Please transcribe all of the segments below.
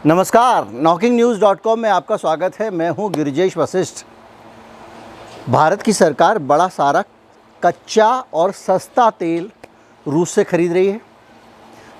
नमस्कार, knocking-news.com में आपका स्वागत है। मैं हूं गिरिजेश वशिष्ठ। भारत की सरकार बड़ा सारा कच्चा और सस्ता तेल रूस से ख़रीद रही है।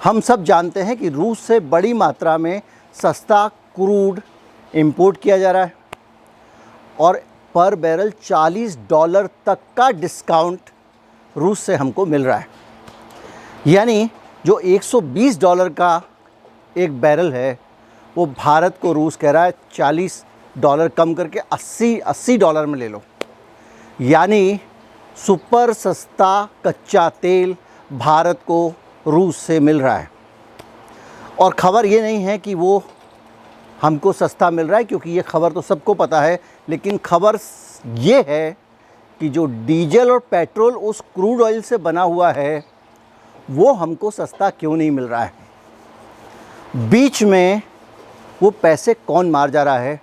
हम सब जानते हैं कि रूस से बड़ी मात्रा में सस्ता क्रूड इंपोर्ट किया जा रहा है और पर बैरल $40 तक का डिस्काउंट रूस से हमको मिल रहा है। यानी जो $120 का एक बैरल है वो भारत को रूस कह रहा है $40 कम करके $80 में ले लो। यानी सुपर सस्ता कच्चा तेल भारत को रूस से मिल रहा है। और ख़बर ये नहीं है कि वो हमको सस्ता मिल रहा है, क्योंकि ये खबर तो सबको पता है, लेकिन खबर ये है कि जो डीजल और पेट्रोल उस क्रूड ऑयल से बना हुआ है वो हमको सस्ता क्यों नहीं मिल रहा है। बीच में वो पैसे कौन मार जा रहा है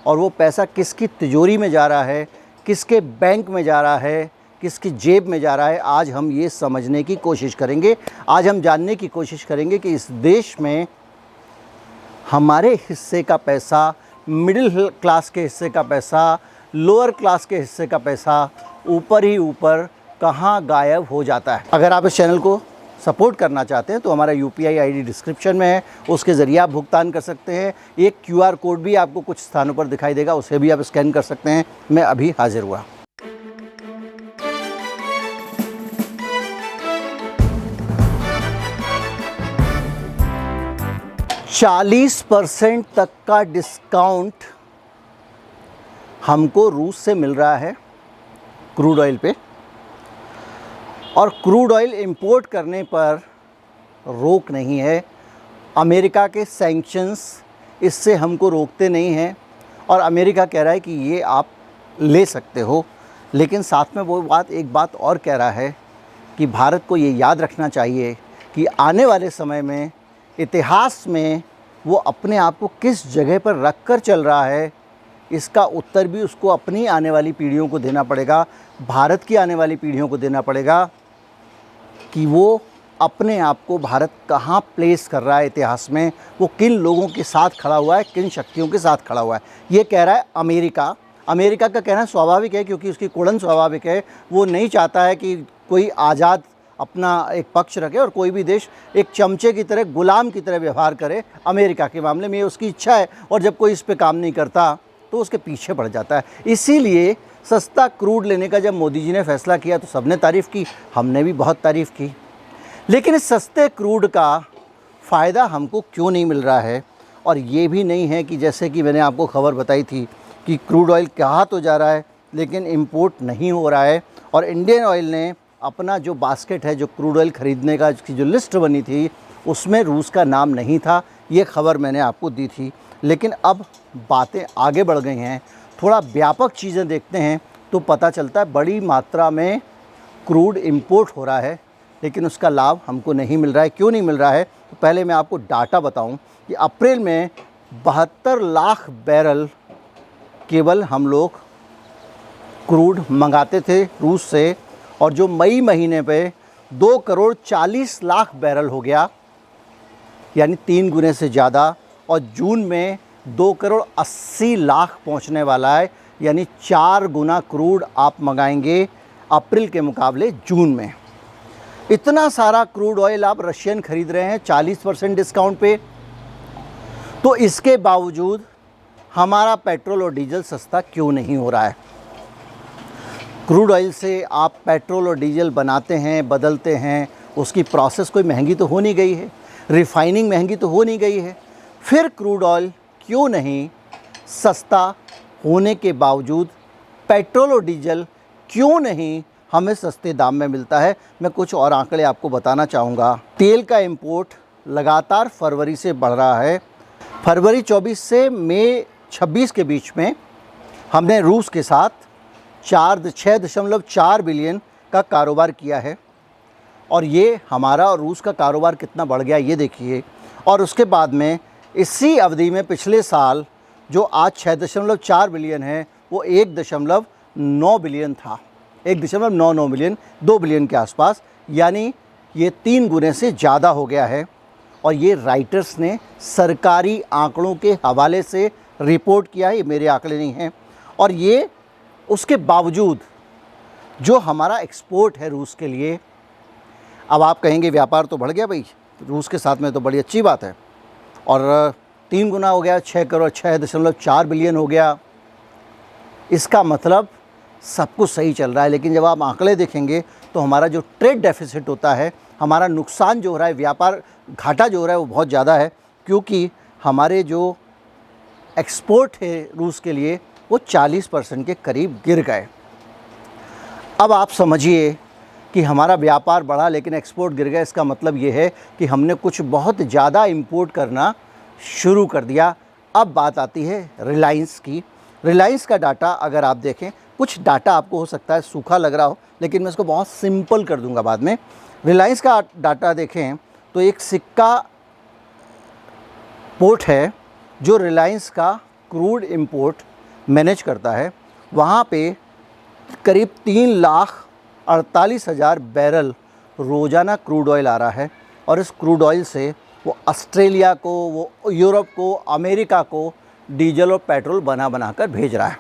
और वो पैसा किसकी तिजोरी में जा रहा है, किसके बैंक में जा रहा है, किसकी जेब में जा रहा है, आज हम ये समझने की कोशिश करेंगे। आज हम जानने की कोशिश करेंगे कि इस देश में हमारे हिस्से का पैसा, मिडिल क्लास के हिस्से का पैसा, लोअर क्लास के हिस्से का पैसा ऊपर ही ऊपर कहाँ गायब हो जाता है। अगर आप इस चैनल को सपोर्ट करना चाहते हैं तो हमारा UPI ID डिस्क्रिप्शन में है, उसके ज़रिए आप भुगतान कर सकते हैं। एक QR कोड भी आपको कुछ स्थानों पर दिखाई देगा, उसे भी आप स्कैन कर सकते हैं। मैं अभी हाजिर हुआ। %40 तक का डिस्काउंट हमको रूस से मिल रहा है क्रूड ऑयल पे, और क्रूड ऑयल इंपोर्ट करने पर रोक नहीं है। अमेरिका के सैंक्शंस इससे हमको रोकते नहीं हैं और अमेरिका कह रहा है कि ये आप ले सकते हो। लेकिन साथ में वो एक बात और कह रहा है कि भारत को ये याद रखना चाहिए कि आने वाले समय में इतिहास में वो अपने आप को किस जगह पर रख कर चल रहा है, इसका उत्तर भी उसको अपनी आने वाली पीढ़ियों को देना पड़ेगा, भारत की आने वाली पीढ़ियों को देना पड़ेगा कि वो अपने आप को भारत कहाँ प्लेस कर रहा है इतिहास में, वो किन लोगों के साथ खड़ा हुआ है, किन शक्तियों के साथ खड़ा हुआ है। ये कह रहा है अमेरिका। अमेरिका का कहना स्वाभाविक है, क्योंकि उसकी कुड़न स्वाभाविक है। वो नहीं चाहता है कि कोई आज़ाद अपना एक पक्ष रखे और कोई भी देश एक चमचे की तरह, गुलाम की तरह व्यवहार करे। अमेरिका के मामले में ये उसकी इच्छा है, और जब कोई इस पर काम नहीं करता तो उसके पीछे पड़ जाता है। इसीलिए सस्ता क्रूड लेने का जब मोदी जी ने फैसला किया तो सबने तारीफ़ की, हमने भी बहुत तारीफ़ की। लेकिन इस सस्ते क्रूड का फ़ायदा हमको क्यों नहीं मिल रहा है? और ये भी नहीं है कि जैसे कि मैंने आपको खबर बताई थी कि क्रूड ऑयल कहाँ तो जा रहा है लेकिन इंपोर्ट नहीं हो रहा है, और इंडियन ऑयल ने अपना जो बास्केट है, जो क्रूड ऑयल ख़रीदने का की जो लिस्ट बनी थी, उसमें रूस का नाम नहीं था। ये खबर मैंने आपको दी थी। लेकिन अब बातें आगे बढ़ गई हैं, थोड़ा व्यापक चीज़ें देखते हैं तो पता चलता है बड़ी मात्रा में क्रूड इंपोर्ट हो रहा है, लेकिन उसका लाभ हमको नहीं मिल रहा है। क्यों नहीं मिल रहा है? तो पहले मैं आपको डाटा बताऊं कि अप्रैल में 72 लाख बैरल केवल हम लोग क्रूड मंगाते थे रूस से, और जो मई महीने पे 2,40,00,000 बैरल हो गया, यानी 3 गुने से ज़्यादा, और जून में 2,80,00,000 पहुंचने वाला है, यानी 4 गुना क्रूड आप मंगाएंगे अप्रैल के मुकाबले जून में। इतना सारा क्रूड ऑयल आप रशियन ख़रीद रहे हैं 40% डिस्काउंट पे, तो इसके बावजूद हमारा पेट्रोल और डीजल सस्ता क्यों नहीं हो रहा है? क्रूड ऑयल से आप पेट्रोल और डीजल बनाते हैं, बदलते हैं, उसकी प्रोसेस कोई महंगी तो हो नहीं गई है, रिफाइनिंग महंगी तो हो नहीं गई है। फिर क्रूड ऑयल क्यों नहीं सस्ता होने के बावजूद, पेट्रोल और डीजल क्यों नहीं हमें सस्ते दाम में मिलता है? मैं कुछ और आंकड़े आपको बताना चाहूँगा। तेल का इंपोर्ट लगातार फरवरी से बढ़ रहा है। फरवरी 24 से मई 26 के बीच में हमने रूस के साथ 6.4 बिलियन का कारोबार किया है, और ये हमारा और रूस का कारोबार कितना बढ़ गया ये देखिए। और उसके बाद में इसी अवधि में पिछले साल जो आज 6.4 बिलियन है वो 1.9 बिलियन था, 1.99 बिलियन, 2 बिलियन के आसपास, यानी ये 3 गुने से ज़्यादा हो गया है। और ये राइटर्स ने सरकारी आंकड़ों के हवाले से रिपोर्ट किया है, ये मेरे आंकड़े नहीं हैं। और ये उसके बावजूद जो हमारा एक्सपोर्ट है रूस के लिए, अब आप कहेंगे व्यापार तो बढ़ गया भाई रूस के साथ में, तो बड़ी अच्छी बात है, और 3 गुना हो गया, 6.4 बिलियन हो गया। इसका मतलब सब कुछ सही चल रहा है। लेकिन जब आप आंकड़े देखेंगे तो हमारा जो ट्रेड डेफिसिट होता है, हमारा नुकसान जो हो रहा है, व्यापार घाटा जो हो रहा है, वो बहुत ज़्यादा है, क्योंकि हमारे जो एक्सपोर्ट है रूस के लिए वो 40% के करीब गिर गए। अब आप समझिए कि हमारा व्यापार बढ़ा लेकिन एक्सपोर्ट गिर गया, इसका मतलब ये है कि हमने कुछ बहुत ज़्यादा इंपोर्ट करना शुरू कर दिया। अब बात आती है रिलायंस की। रिलायंस का डाटा अगर आप देखें, कुछ डाटा आपको हो सकता है सूखा लग रहा हो, लेकिन मैं इसको बहुत सिंपल कर दूंगा बाद में। रिलायंस का डाटा देखें तो एक सिक्का पोर्ट है जो रिलायंस का क्रूड इंपोर्ट मैनेज करता है, वहाँ पे करीब 3,48,000 बैरल रोज़ाना क्रूड ऑयल आ रहा है। और इस क्रूड ऑयल से वो ऑस्ट्रेलिया को, वो यूरोप को, अमेरिका को डीजल और पेट्रोल बना कर भेज रहा है।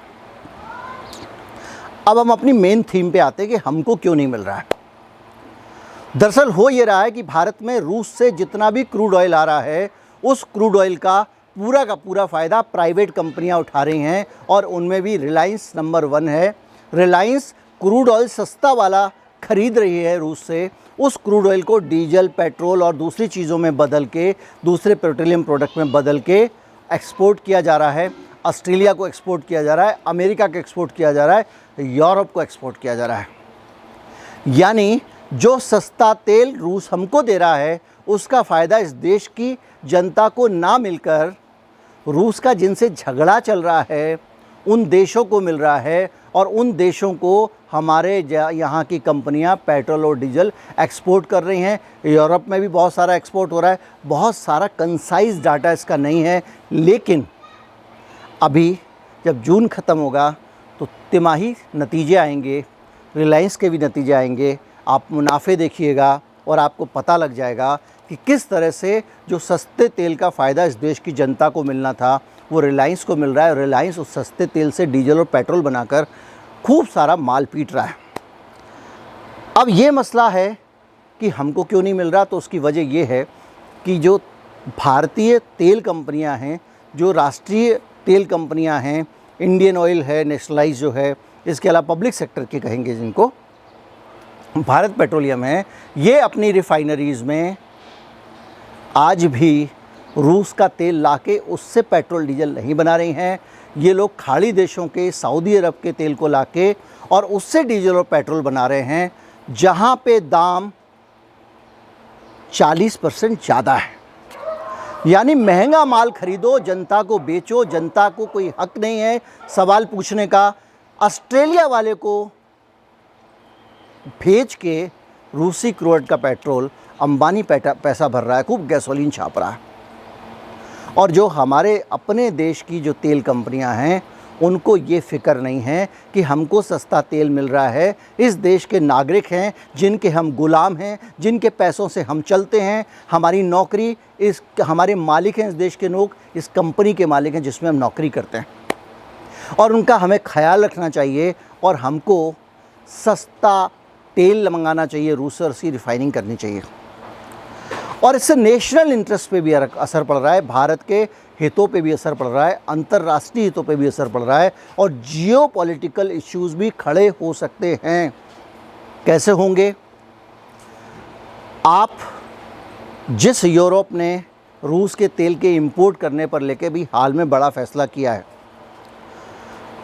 अब हम अपनी मेन थीम पे आते हैं कि हमको क्यों नहीं मिल रहा है। दरअसल हो ये रहा है कि भारत में रूस से जितना भी क्रूड ऑयल आ रहा है, उस क्रूड ऑयल का पूरा फ़ायदा प्राइवेट कंपनियां उठा रही हैं, और उनमें भी रिलायंस नंबर 1 है। रिलायंस क्रूड ऑयल सस्ता वाला ख़रीद रही है रूस से, उस क्रूड ऑयल को डीजल, पेट्रोल और दूसरी चीज़ों में बदल के, दूसरे पेट्रोलियम प्रोडक्ट में बदल के एक्सपोर्ट किया जा रहा है। ऑस्ट्रेलिया को एक्सपोर्ट किया जा रहा है, अमेरिका को एक्सपोर्ट किया जा रहा है, यूरोप को एक्सपोर्ट किया जा रहा है। यानी जो सस्ता तेल रूस हमको दे रहा है, उसका फ़ायदा इस देश की जनता को ना मिलकर रूस का जिनसे झगड़ा चल रहा है उन देशों को मिल रहा है, और उन देशों को हमारे यहाँ की कंपनियाँ पेट्रोल और डीजल एक्सपोर्ट कर रही हैं। यूरोप में भी बहुत सारा एक्सपोर्ट हो रहा है। बहुत सारा कंसाइज डाटा इसका नहीं है, लेकिन अभी जब जून ख़त्म होगा तो तिमाही नतीजे आएंगे, रिलायंस के भी नतीजे आएंगे। आप मुनाफे देखिएगा और आपको पता लग जाएगा कि किस तरह से जो सस्ते तेल का फ़ायदा इस देश की जनता को मिलना था वो रिलायंस को मिल रहा है। रिलायंस उस सस्ते तेल से डीजल और पेट्रोल बनाकर खूब सारा माल पीट रहा है। अब ये मसला है कि हमको क्यों नहीं मिल रहा, तो उसकी वजह ये है कि जो भारतीय तेल कंपनियां हैं, जो राष्ट्रीय तेल कंपनियां हैं, इंडियन ऑयल है, नेशनलाइज जो है, इसके अलावा पब्लिक सेक्टर के कहेंगे जिनको, भारत पेट्रोलियम है, ये अपनी रिफाइनरीज़ में आज भी रूस का तेल लाके उससे पेट्रोल डीजल नहीं बना रही हैं। ये लोग खाड़ी देशों के, सऊदी अरब के तेल को लाके और उससे डीजल और पेट्रोल बना रहे हैं, जहाँ पे दाम 40% ज़्यादा है। यानी महंगा माल खरीदो, जनता को बेचो, जनता को कोई हक नहीं है सवाल पूछने का। ऑस्ट्रेलिया वाले को भेज के रूसी क्रूड का पेट्रोल अंबानी पैसा भर रहा है, खूब गैसोलीन छाप रहा है। और जो हमारे अपने देश की जो तेल कंपनियां हैं, उनको ये फ़िक्र नहीं है कि हमको सस्ता तेल मिल रहा है। इस देश के नागरिक हैं जिनके हम गुलाम हैं, जिनके पैसों से हम चलते हैं, हमारी नौकरी, इस हमारे मालिक हैं इस देश के लोग, इस कंपनी के मालिक हैं जिसमें हम नौकरी करते हैं, और उनका हमें ख्याल रखना चाहिए। और हमको सस्ता तेल मंगाना चाहिए, रूस से उसकी रिफाइनिंग करनी चाहिए। और इससे नेशनल इंटरेस्ट पे भी असर पड़ रहा है, भारत के हितों पे भी असर पड़ रहा है, अंतर्राष्ट्रीय हितों पे भी असर पड़ रहा है, और जियोपॉलिटिकल इश्यूज भी खड़े हो सकते हैं। कैसे होंगे? आप जिस यूरोप ने रूस के तेल के इंपोर्ट करने पर लेके भी हाल में बड़ा फैसला किया है,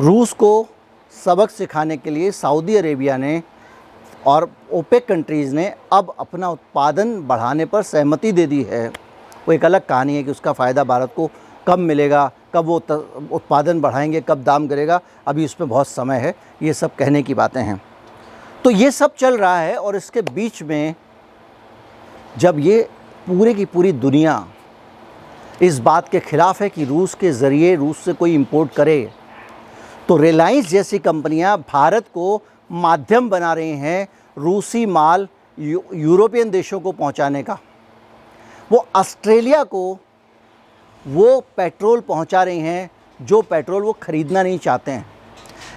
रूस को सबक सिखाने के लिए सऊदी अरेबिया ने और ओपेक कंट्रीज़ ने अब अपना उत्पादन बढ़ाने पर सहमति दे दी है। वो एक अलग कहानी है कि उसका फ़ायदा भारत को कब मिलेगा, कब वो उत्पादन बढ़ाएंगे, कब दाम गिरेगा, अभी उसमें बहुत समय है, ये सब कहने की बातें हैं। तो ये सब चल रहा है, और इसके बीच में जब ये पूरे की पूरी दुनिया इस बात के ख़िलाफ़ है कि रूस के ज़रिए रूस से कोई इंपोर्ट करे, तो रिलायंस जैसी कंपनियां भारत को माध्यम बना रही हैं रूसी माल यूरोपियन देशों को पहुंचाने का। वो ऑस्ट्रेलिया को वो पेट्रोल पहुंचा रही हैं जो पेट्रोल वो ख़रीदना नहीं चाहते हैं।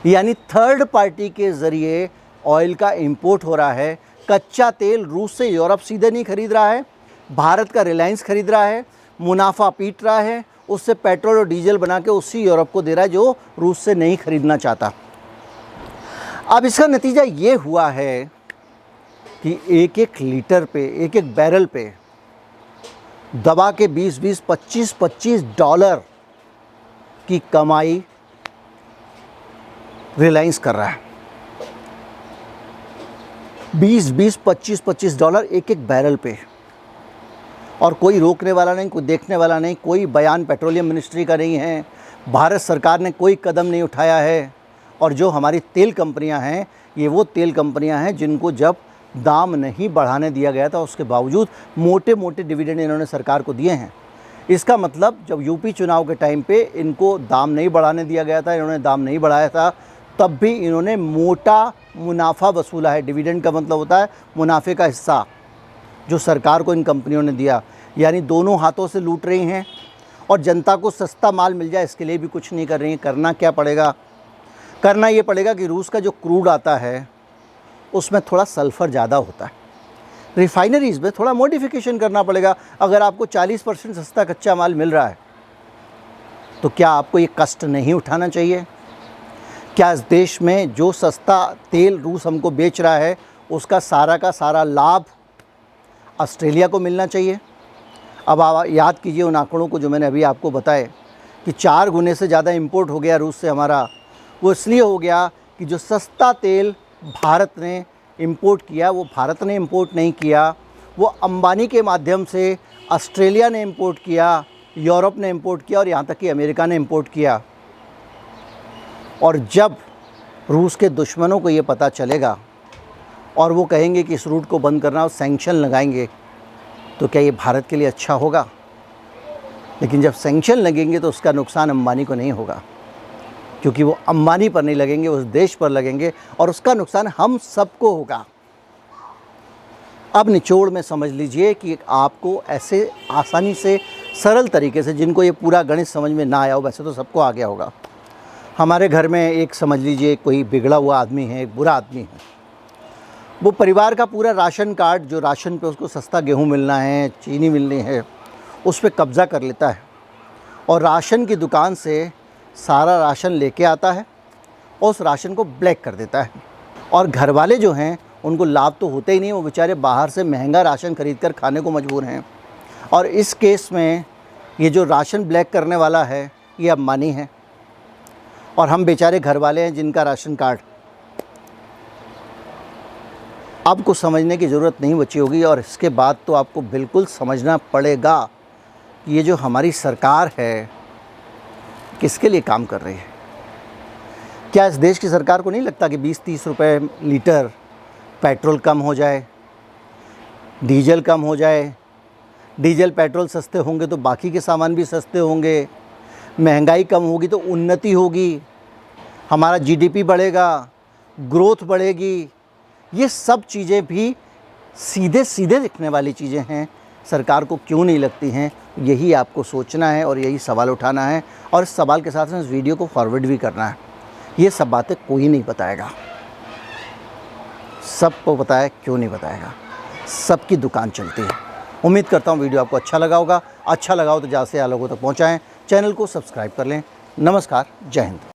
यानी थर्ड पार्टी के ज़रिए ऑयल का इंपोर्ट हो रहा है। कच्चा तेल रूस से यूरोप सीधे नहीं खरीद रहा है, भारत का रिलायंस खरीद रहा है, मुनाफा पीट रहा है, उससे पेट्रोल और डीजल बना के उसी यूरोप को दे रहा है जो रूस से नहीं खरीदना चाहता। अब इसका नतीजा ये हुआ है कि एक एक लीटर पे, एक एक बैरल पे दबा के 20-20, 25-25 डॉलर की कमाई रिलायंस कर रहा है। 20-20, 25-25 डॉलर एक एक बैरल पे, और कोई रोकने वाला नहीं, कोई देखने वाला नहीं, कोई बयान पेट्रोलियम मिनिस्ट्री का नहीं है, भारत सरकार ने कोई कदम नहीं उठाया है। और जो हमारी तेल कंपनियां हैं, ये वो तेल कंपनियां हैं जिनको जब दाम नहीं बढ़ाने दिया गया था उसके बावजूद मोटे मोटे डिविडेंड इन्होंने सरकार को दिए हैं। इसका मतलब जब यूपी चुनाव के टाइम पे इनको दाम नहीं बढ़ाने दिया गया था, इन्होंने दाम नहीं बढ़ाया था, तब भी इन्होंने मोटा मुनाफा वसूला है। डिविडेंड का मतलब होता है मुनाफे का हिस्सा जो सरकार को इन कंपनियों ने दिया। यानी दोनों हाथों से लूट रही हैं और जनता को सस्ता माल मिल जाए इसके लिए भी कुछ नहीं कर रही हैं। करना क्या पड़ेगा? करना ये पड़ेगा कि रूस का जो क्रूड आता है उसमें थोड़ा सल्फ़र ज़्यादा होता है, रिफाइनरीज़ में थोड़ा मॉडिफिकेशन करना पड़ेगा। अगर आपको 40% सस्ता कच्चा माल मिल रहा है तो क्या आपको ये कष्ट नहीं उठाना चाहिए? क्या इस देश में जो सस्ता तेल रूस हमको बेच रहा है उसका सारा का सारा लाभ ऑस्ट्रेलिया को मिलना चाहिए? अब आप याद कीजिए उन आंकड़ों को जो मैंने अभी आपको बताए कि 4 गुने से ज़्यादा इंपोर्ट हो गया रूस से हमारा। वो इसलिए हो गया कि जो सस्ता तेल भारत ने इंपोर्ट किया वो भारत ने इंपोर्ट नहीं किया, वो अंबानी के माध्यम से ऑस्ट्रेलिया ने इंपोर्ट किया, यूरोप ने इंपोर्ट किया और यहाँ तक कि अमेरिका ने इंपोर्ट किया। और जब रूस के दुश्मनों को ये पता चलेगा और वो कहेंगे कि इस रूट को बंद करना और सैंक्शन लगाएंगे, तो क्या ये भारत के लिए अच्छा होगा? लेकिन जब सैंक्शन लगेंगे तो उसका नुकसान अंबानी को नहीं होगा, क्योंकि वो अंबानी पर नहीं लगेंगे, उस देश पर लगेंगे और उसका नुकसान हम सबको होगा। अब निचोड़ में समझ लीजिए कि आपको ऐसे आसानी से सरल तरीके से, जिनको ये पूरा गणित समझ में ना आया हो, वैसे तो सबको आ गया होगा। हमारे घर में एक समझ लीजिए कोई बिगड़ा हुआ आदमी है, एक बुरा आदमी है, वो परिवार का पूरा राशन कार्ड, जो राशन पे उसको सस्ता गेहूँ मिलना है, चीनी मिलनी है, उस पर कब्ज़ा कर लेता है और राशन की दुकान से सारा राशन लेके आता है और उस राशन को ब्लैक कर देता है। और घर वाले जो हैं उनको लाभ तो होते ही नहीं, वो बेचारे बाहर से महंगा राशन खरीद कर खाने को मजबूर हैं। और इस केस में ये जो राशन ब्लैक करने वाला है ये अंबानी है और हम बेचारे घर वाले हैं जिनका राशन कार्ड। आपको समझने की ज़रूरत नहीं बची होगी और इसके बाद तो आपको बिल्कुल समझना पड़ेगा कि ये जो हमारी सरकार है किसके लिए काम कर रही है। क्या इस देश की सरकार को नहीं लगता कि 20-30 रुपए लीटर पेट्रोल कम हो जाए, डीजल कम हो जाए? डीजल पेट्रोल सस्ते होंगे तो बाकी के सामान भी सस्ते होंगे, महंगाई कम होगी तो उन्नति होगी, हमारा जीडीपी बढ़ेगा, ग्रोथ बढ़ेगी। ये सब चीज़ें भी सीधे सीधे दिखने वाली चीज़ें हैं, सरकार को क्यों नहीं लगती हैं? यही आपको सोचना है और यही सवाल उठाना है और इस सवाल के साथ में इस वीडियो को फॉरवर्ड भी करना है। ये सब बातें कोई नहीं बताएगा, सबको बताया क्यों नहीं बताएगा? सबकी दुकान चलती है। उम्मीद करता हूँ वीडियो आपको अच्छा लगा होगा। अच्छा लगा हो तो ज़्यादा से ज़्यादा लोगों तक पहुँचाएँ, चैनल को सब्सक्राइब कर लें। नमस्कार, जय हिंद।